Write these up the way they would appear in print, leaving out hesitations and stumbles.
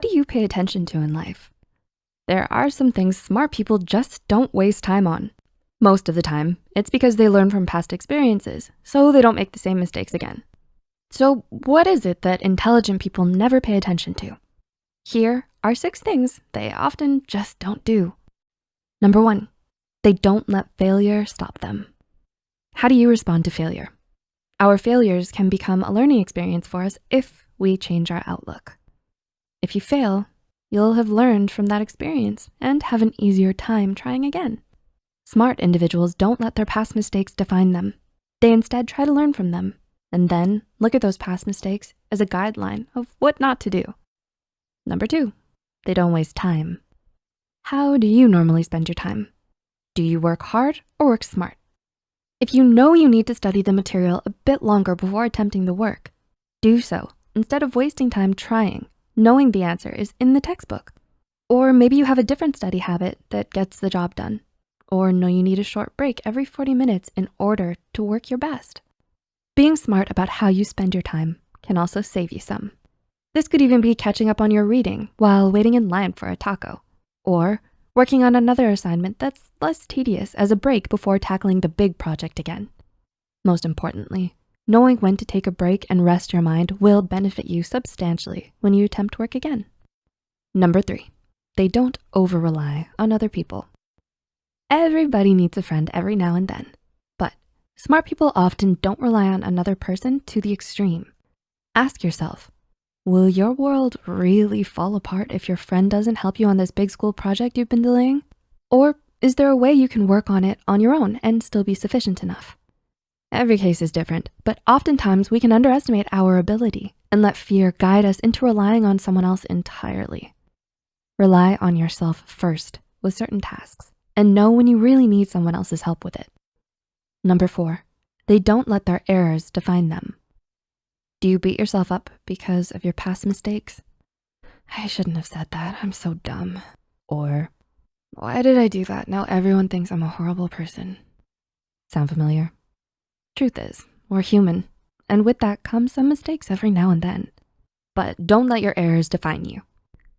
What do you pay attention to in life? There are some things smart people just don't waste time on. Most of the time, it's because they learn from past experiences, so they don't make the same mistakes again. So what is it that intelligent people never pay attention to? Here are 6 things they often just don't do. Number 1, they don't let failure stop them. How do you respond to failure? Our failures can become a learning experience for us if we change our outlook. If you fail, you'll have learned from that experience and have an easier time trying again. Smart individuals don't let their past mistakes define them. They instead try to learn from them and then look at those past mistakes as a guideline of what not to do. Number 2, they don't waste time. How do you normally spend your time? Do you work hard or work smart? If you know you need to study the material a bit longer before attempting the work, do so instead of wasting time trying, knowing the answer is in the textbook. Or maybe you have a different study habit that gets the job done. Or know you need a short break every 40 minutes in order to work your best. Being smart about how you spend your time can also save you some. This could even be catching up on your reading while waiting in line for a taco, or working on another assignment that's less tedious as a break before tackling the big project again. Most importantly, knowing when to take a break and rest your mind will benefit you substantially when you attempt work again. Number 3, they don't over-rely on other people. Everybody needs a friend every now and then, but smart people often don't rely on another person to the extreme. Ask yourself, will your world really fall apart if your friend doesn't help you on this big school project you've been delaying? Or is there a way you can work on it on your own and still be sufficient enough? Every case is different, but oftentimes we can underestimate our ability and let fear guide us into relying on someone else entirely. Rely on yourself first with certain tasks and know when you really need someone else's help with it. Number 4, they don't let their errors define them. Do you beat yourself up because of your past mistakes? I shouldn't have said that, I'm so dumb. Or, why did I do that? Now everyone thinks I'm a horrible person. Sound familiar? Truth is, we're human, and with that comes some mistakes every now and then. But don't let your errors define you.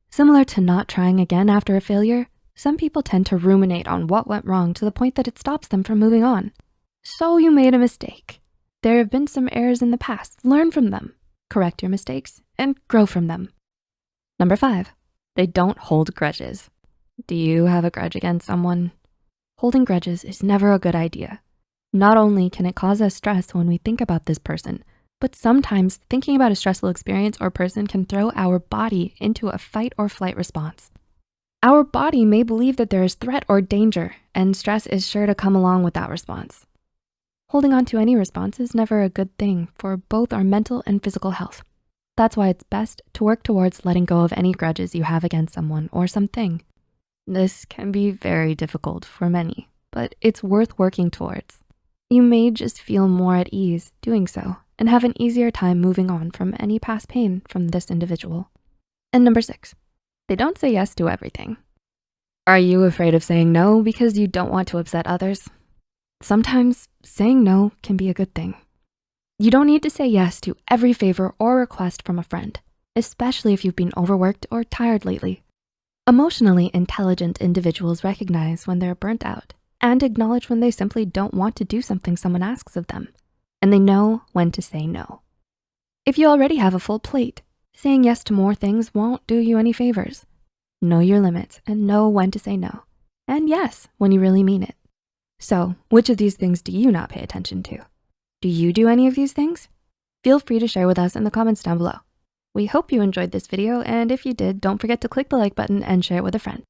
Similar to not trying again after a failure, some people tend to ruminate on what went wrong to the point that it stops them from moving on. So you made a mistake. There have been some errors in the past. Learn from them, correct your mistakes, and grow from them. Number 5, they don't hold grudges. Do you have a grudge against someone? Holding grudges is never a good idea. Not only can it cause us stress when we think about this person, but sometimes thinking about a stressful experience or person can throw our body into a fight or flight response. Our body may believe that there is threat or danger, and stress is sure to come along with that response. Holding on to any response is never a good thing for both our mental and physical health. That's why it's best to work towards letting go of any grudges you have against someone or something. This can be very difficult for many, but it's worth working towards. You may just feel more at ease doing so and have an easier time moving on from any past pain from this individual. And number 6, they don't say yes to everything. Are you afraid of saying no because you don't want to upset others? Sometimes saying no can be a good thing. You don't need to say yes to every favor or request from a friend, especially if you've been overworked or tired lately. Emotionally intelligent individuals recognize when they're burnt out and acknowledge when they simply don't want to do something someone asks of them, and they know when to say no. If you already have a full plate, saying yes to more things won't do you any favors. Know your limits and know when to say no, and yes when you really mean it. So, which of these things do you not pay attention to? Do you do any of these things? Feel free to share with us in the comments down below. We hope you enjoyed this video, and if you did, don't forget to click the like button and share it with a friend.